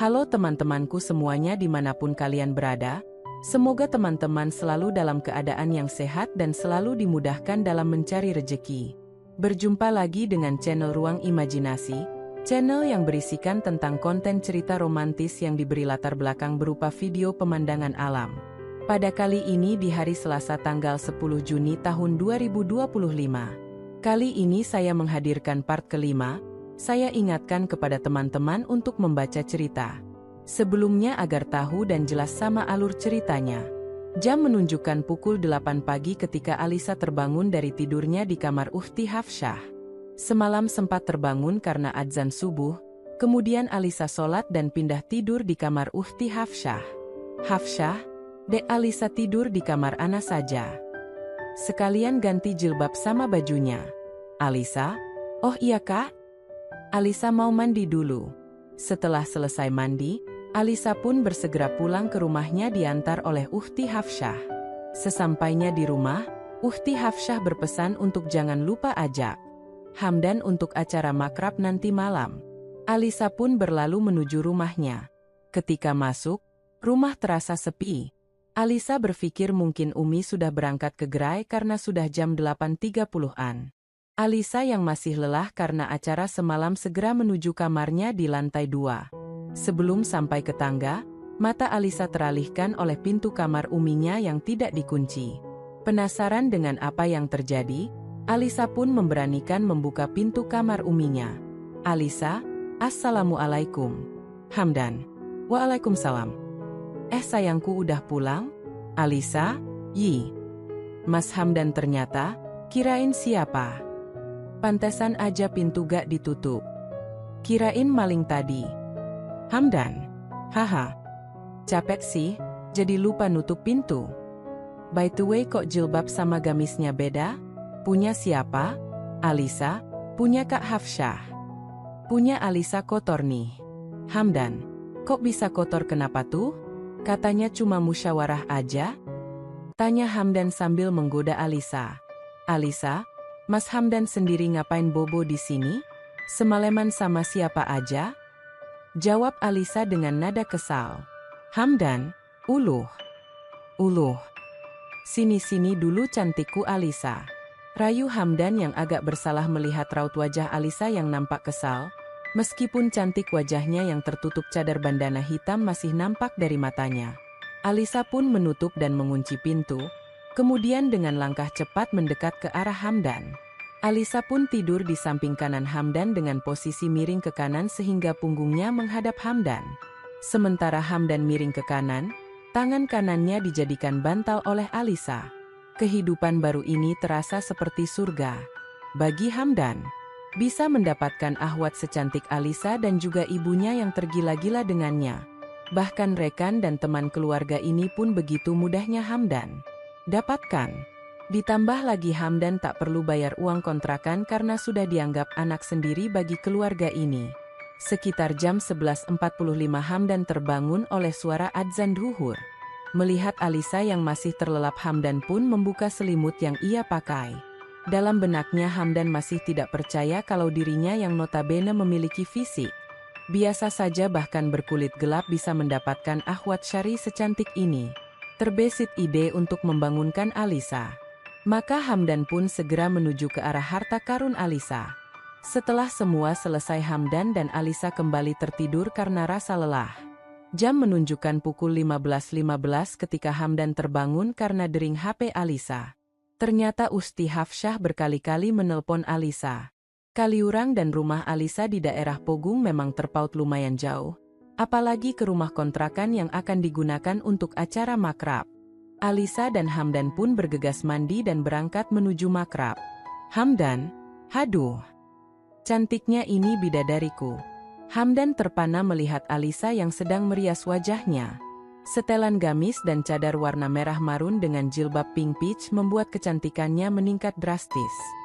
Halo teman-temanku semuanya dimanapun kalian berada, semoga teman-teman selalu dalam keadaan yang sehat dan selalu dimudahkan dalam mencari rejeki. Berjumpa lagi dengan channel Ruang Imajinasi, channel yang berisikan tentang konten cerita romantis yang diberi latar belakang berupa video pemandangan alam. Pada kali ini di hari Selasa tanggal 10 Juni tahun 2025. Kali ini saya menghadirkan part kelima. Saya ingatkan kepada teman-teman untuk membaca cerita sebelumnya agar tahu dan jelas sama alur ceritanya. Jam menunjukkan pukul 8 pagi ketika Alisa terbangun dari tidurnya di kamar Ukhti Hafsyah. Semalam sempat terbangun karena adzan subuh, kemudian Alisa sholat dan pindah tidur di kamar Ukhti Hafsyah. Hafsyah, dek Alisa tidur di kamar Ana saja. Sekalian ganti jilbab sama bajunya. Alisa, oh iya kak? Alisa mau mandi dulu. Setelah selesai mandi, Alisa pun bersegera pulang ke rumahnya diantar oleh Ukhti Hafsyah. Sesampainya di rumah, Ukhti Hafsyah berpesan untuk jangan lupa ajak Hamdan untuk acara makrab nanti malam. Alisa pun berlalu menuju rumahnya. Ketika masuk, rumah terasa sepi. Alisa berpikir mungkin Umi sudah berangkat ke gerai karena sudah jam 8.30-an. Alisa yang masih lelah karena acara semalam segera menuju kamarnya di lantai 2. Sebelum sampai ke tangga, mata Alisa teralihkan oleh pintu kamar Uminya yang tidak dikunci. Penasaran dengan apa yang terjadi, Alisa pun memberanikan membuka pintu kamar Uminya. Alisa, Assalamualaikum. Hamdan. Waalaikumsalam. Sayangku udah pulang? Alisa, Yi. Mas Hamdan ternyata, kirain siapa? Pantesan aja pintu gak ditutup. Kirain maling tadi. Hamdan. Haha. Capek sih, jadi lupa nutup pintu. By the way kok jilbab sama gamisnya beda? Punya siapa? Alisa, punya Kak Hafsyah. Punya Alisa kotor nih. Hamdan, kok bisa kotor kenapa tuh? Katanya cuma musyawarah aja? Tanya Hamdan sambil menggoda Alisa. Alisa, Mas Hamdan sendiri ngapain bobo di sini? Semalaman sama siapa aja? Jawab Alisa dengan nada kesal. Hamdan, uluh. Sini-sini dulu cantikku Alisa. Rayu Hamdan yang agak bersalah melihat raut wajah Alisa yang nampak kesal. Meskipun cantik wajahnya yang tertutup cadar bandana hitam masih nampak dari matanya. Alisa pun menutup dan mengunci pintu. Kemudian dengan langkah cepat mendekat ke arah Hamdan. Alisa pun tidur di samping kanan Hamdan dengan posisi miring ke kanan sehingga punggungnya menghadap Hamdan. Sementara Hamdan miring ke kanan, tangan kanannya dijadikan bantal oleh Alisa. Kehidupan baru ini terasa seperti surga bagi Hamdan. Bisa mendapatkan ahwat secantik Alisa dan juga ibunya yang tergila-gila dengannya. Bahkan rekan dan teman keluarga ini pun begitu mudahnya Hamdan dapatkan. Ditambah lagi Hamdan tak perlu bayar uang kontrakan karena sudah dianggap anak sendiri bagi keluarga ini. Sekitar jam 11.45 Hamdan terbangun oleh suara adzan duhur. Melihat Alisa yang masih terlelap Hamdan pun membuka selimut yang ia pakai. Dalam benaknya Hamdan masih tidak percaya kalau dirinya yang notabene memiliki fisik biasa saja bahkan berkulit gelap bisa mendapatkan ahwat syari secantik ini. Terbesit ide untuk membangunkan Alisa. Maka Hamdan pun segera menuju ke arah harta karun Alisa. Setelah semua selesai Hamdan dan Alisa kembali tertidur karena rasa lelah. Jam menunjukkan pukul 15.15 ketika Hamdan terbangun karena dering HP Alisa. Ternyata Ukhti Hafsyah berkali-kali menelpon Alisa. Kaliurang dan rumah Alisa di daerah Pogung memang terpaut lumayan jauh. Apalagi ke rumah kontrakan yang akan digunakan untuk acara makrab. Alisa dan Hamdan pun bergegas mandi dan berangkat menuju makrab. Hamdan, haduh. Cantiknya ini bidadariku. Hamdan terpana melihat Alisa yang sedang merias wajahnya. Setelan gamis dan cadar warna merah marun dengan jilbab pink peach membuat kecantikannya meningkat drastis.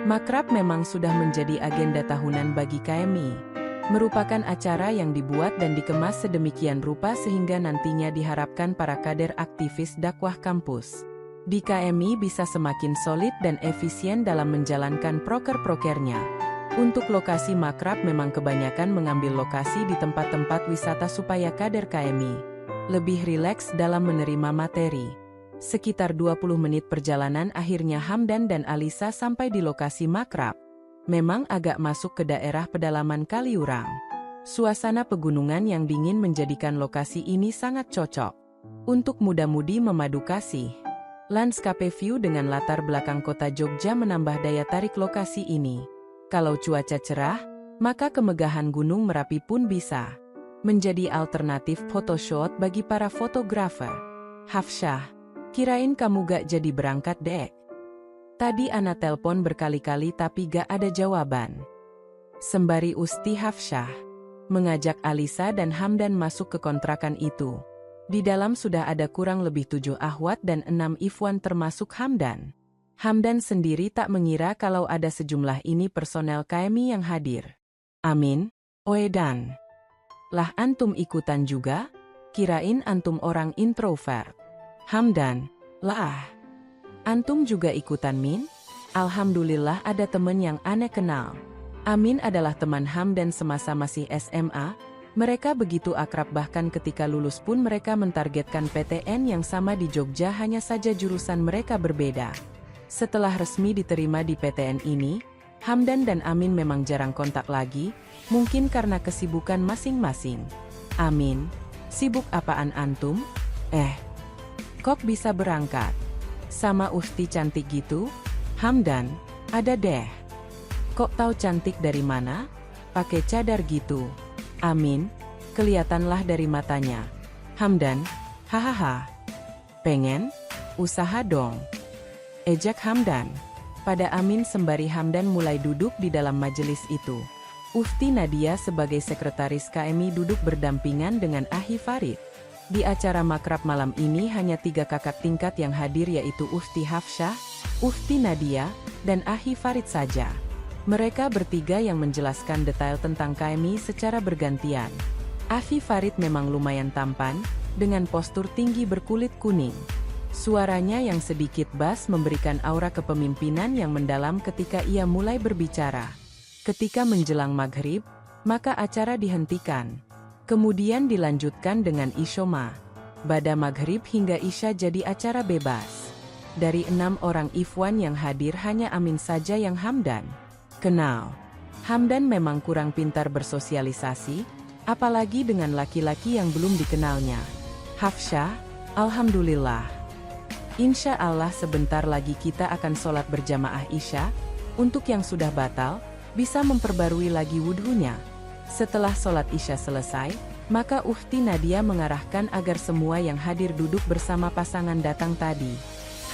Makrab memang sudah menjadi agenda tahunan bagi KMI. Merupakan acara yang dibuat dan dikemas sedemikian rupa sehingga nantinya diharapkan para kader aktivis dakwah kampus di KMI bisa semakin solid dan efisien dalam menjalankan proker-prokernya. Untuk lokasi makrab memang kebanyakan mengambil lokasi di tempat-tempat wisata supaya kader KMI lebih rileks dalam menerima materi. Sekitar 20 menit perjalanan akhirnya Hamdan dan Alisa sampai di lokasi makrab. Memang agak masuk ke daerah pedalaman Kaliurang. Suasana pegunungan yang dingin menjadikan lokasi ini sangat cocok untuk muda-mudi memadu kasih. Landscape view dengan latar belakang kota Jogja menambah daya tarik lokasi ini. Kalau cuaca cerah, maka kemegahan Gunung Merapi pun bisa menjadi alternatif photoshoot bagi para fotografer. Hafsyah, kirain kamu gak jadi berangkat dek. Tadi Ana telpon berkali-kali tapi gak ada jawaban. Sembari Usti Hafsyah mengajak Alisa dan Hamdan masuk ke kontrakan itu. Di dalam sudah ada kurang lebih 7 ahwat dan 6 ikhwan termasuk Hamdan. Hamdan sendiri tak mengira kalau ada sejumlah ini personel KMI yang hadir. Amin, Oedan. Lah antum ikutan juga? Kirain antum orang introvert. Hamdan, lah. Antum juga ikutan Min? Alhamdulillah ada temen yang aneh kenal. Amin adalah teman Hamdan semasa masih SMA. Mereka begitu akrab bahkan ketika lulus pun mereka mentargetkan PTN yang sama di Jogja hanya saja jurusan mereka berbeda. Setelah resmi diterima di PTN ini, Hamdan dan Amin memang jarang kontak lagi, mungkin karena kesibukan masing-masing. Amin, sibuk apaan antum? Kok bisa berangkat? Sama Usti cantik gitu? Hamdan, ada deh. Kok tahu cantik dari mana? Pakai cadar gitu. Amin, kelihatanlah dari matanya. Hamdan, hahaha. Pengen? Usaha dong. Ejak Hamdan. Pada Amin sembari Hamdan mulai duduk di dalam majelis itu. Ufti Nadia sebagai sekretaris KMI duduk berdampingan dengan Ahi Farid. Di acara makrab malam ini hanya 3 kakak tingkat yang hadir yaitu Ufti Hafsyah, Ufti Nadia, dan Ahi Farid saja. Mereka bertiga yang menjelaskan detail tentang KMI secara bergantian. Ahi Farid memang lumayan tampan, dengan postur tinggi berkulit kuning. Suaranya yang sedikit bass memberikan aura kepemimpinan yang mendalam ketika ia mulai berbicara. Ketika menjelang maghrib, maka acara dihentikan. Kemudian dilanjutkan dengan Isyoma. Bada maghrib hingga Isya jadi acara bebas. Dari 6 orang ikhwan yang hadir hanya Amin saja yang Hamdan kenal. Hamdan memang kurang pintar bersosialisasi, apalagi dengan laki-laki yang belum dikenalnya. Hafsyah, alhamdulillah. Insya Allah sebentar lagi kita akan sholat berjamaah Isya. Untuk yang sudah batal, bisa memperbarui lagi wudhunya. Setelah sholat Isya selesai, maka Ufti Nadia mengarahkan agar semua yang hadir duduk bersama pasangan datang tadi.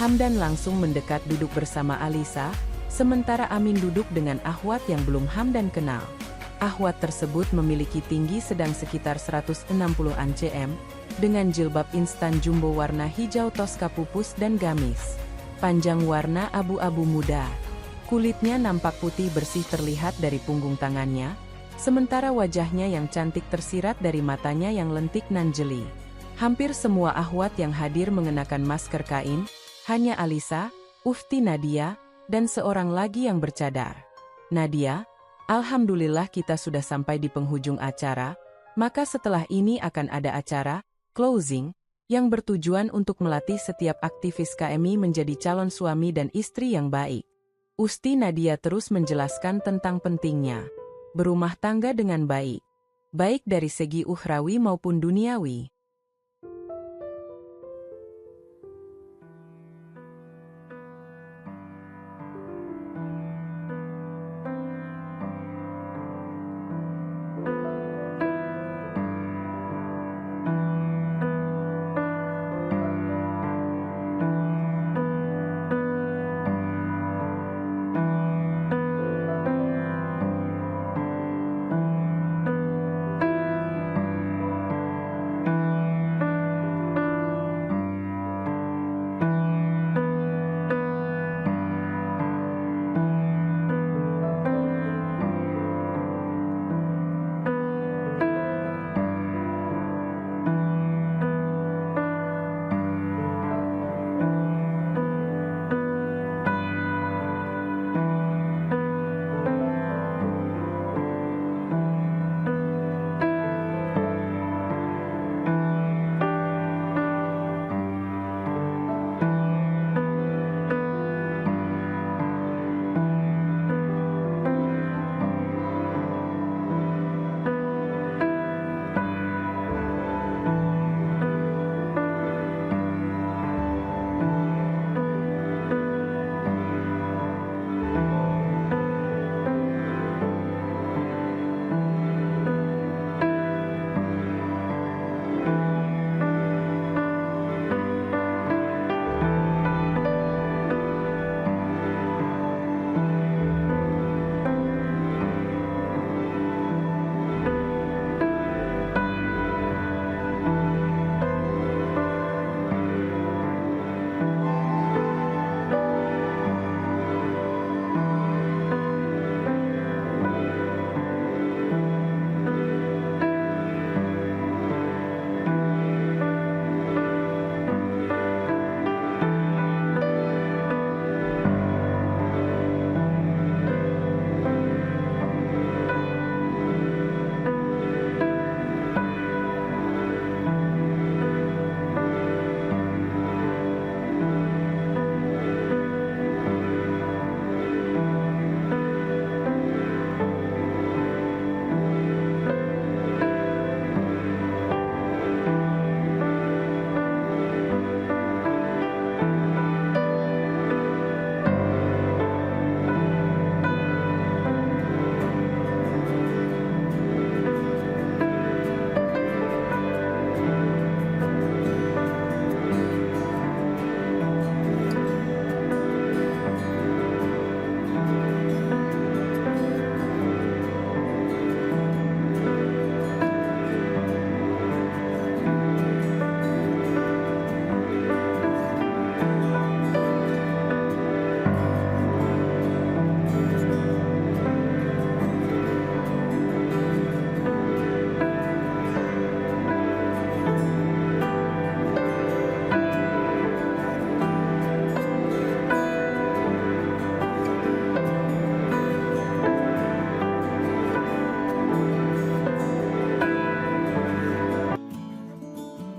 Hamdan langsung mendekat duduk bersama Alisa, sementara Amin duduk dengan ahwat yang belum Hamdan kenal. Ahwat tersebut memiliki tinggi sedang sekitar 160-an cm, dengan jilbab instan jumbo warna hijau toska pupus dan gamis. Panjang warna abu-abu muda. Kulitnya nampak putih bersih terlihat dari punggung tangannya, sementara wajahnya yang cantik tersirat dari matanya yang lentik nan jeli. Hampir semua ahwat yang hadir mengenakan masker kain, hanya Alisa, Ufti Nadia, dan seorang lagi yang bercadar. Nadia, alhamdulillah kita sudah sampai di penghujung acara, maka setelah ini akan ada acara, closing, yang bertujuan untuk melatih setiap aktivis KMI menjadi calon suami dan istri yang baik. Usti Nadia terus menjelaskan tentang pentingnya berumah tangga dengan baik, baik dari segi ukhrawi maupun duniawi.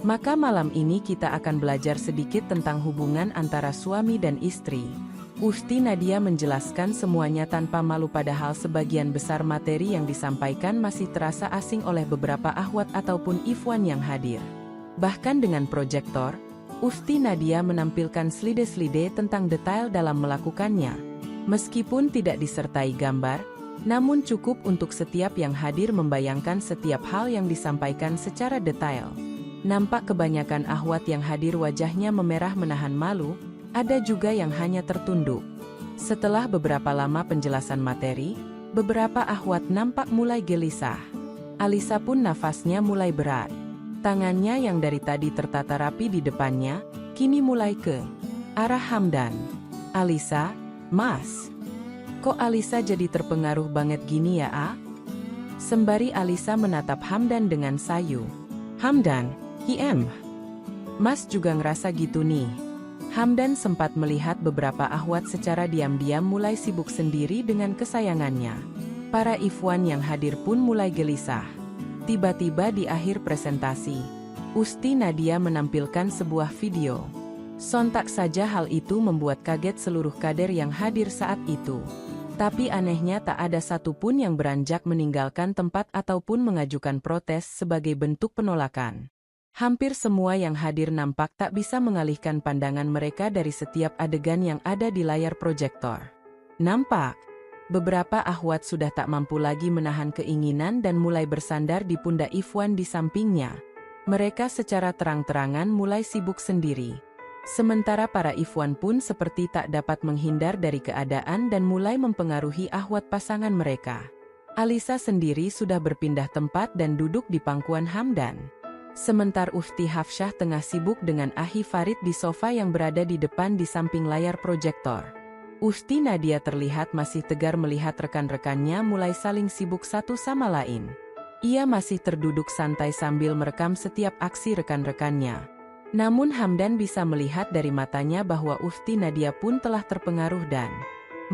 Maka malam ini kita akan belajar sedikit tentang hubungan antara suami dan istri. Ufti Nadia menjelaskan semuanya tanpa malu padahal sebagian besar materi yang disampaikan masih terasa asing oleh beberapa akhwat ataupun ikhwan yang hadir. Bahkan dengan proyektor, Ufti Nadia menampilkan slide-slide tentang detail dalam melakukannya. Meskipun tidak disertai gambar, namun cukup untuk setiap yang hadir membayangkan setiap hal yang disampaikan secara detail. Nampak kebanyakan akhwat yang hadir wajahnya memerah menahan malu, ada juga yang hanya tertunduk. Setelah beberapa lama penjelasan materi, beberapa akhwat nampak mulai gelisah. Alisa pun nafasnya mulai berat. Tangannya yang dari tadi tertata rapi di depannya, kini mulai ke arah Hamdan. Alisa, Mas. Kok Alisa jadi terpengaruh banget gini ya, A? Sembari Alisa menatap Hamdan dengan sayu. Hamdan. Mas juga ngerasa gitu nih. Hamdan sempat melihat beberapa akhwat secara diam-diam mulai sibuk sendiri dengan kesayangannya. Para ikhwan yang hadir pun mulai gelisah. Tiba-tiba di akhir presentasi, Ufti Nadia menampilkan sebuah video. Sontak saja hal itu membuat kaget seluruh kader yang hadir saat itu. Tapi anehnya tak ada satupun yang beranjak meninggalkan tempat ataupun mengajukan protes sebagai bentuk penolakan. Hampir semua yang hadir nampak tak bisa mengalihkan pandangan mereka dari setiap adegan yang ada di layar proyektor. Nampak, beberapa akhwat sudah tak mampu lagi menahan keinginan dan mulai bersandar di pundak ikhwan di sampingnya. Mereka secara terang-terangan mulai sibuk sendiri. Sementara para ikhwan pun seperti tak dapat menghindar dari keadaan dan mulai mempengaruhi akhwat pasangan mereka. Alisa sendiri sudah berpindah tempat dan duduk di pangkuan Hamdan. Sementara Ufti Hafsyah tengah sibuk dengan Ahi Farid di sofa yang berada di depan di samping layar proyektor. Ufti Nadia terlihat masih tegar melihat rekan-rekannya mulai saling sibuk satu sama lain. Ia masih terduduk santai sambil merekam setiap aksi rekan-rekannya. Namun Hamdan bisa melihat dari matanya bahwa Ufti Nadia pun telah terpengaruh dan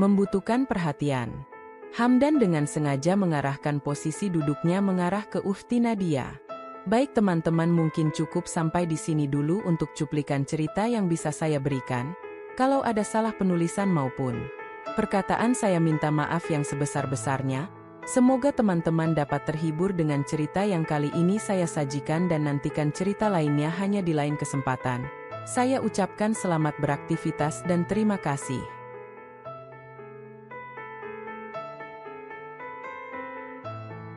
membutuhkan perhatian. Hamdan dengan sengaja mengarahkan posisi duduknya mengarah ke Ufti Nadia. Baik teman-teman, mungkin cukup sampai di sini dulu untuk cuplikan cerita yang bisa saya berikan. Kalau ada salah penulisan maupun perkataan saya minta maaf yang sebesar-besarnya. Semoga teman-teman dapat terhibur dengan cerita yang kali ini saya sajikan dan nantikan cerita lainnya hanya di lain kesempatan. Saya ucapkan selamat beraktivitas dan terima kasih.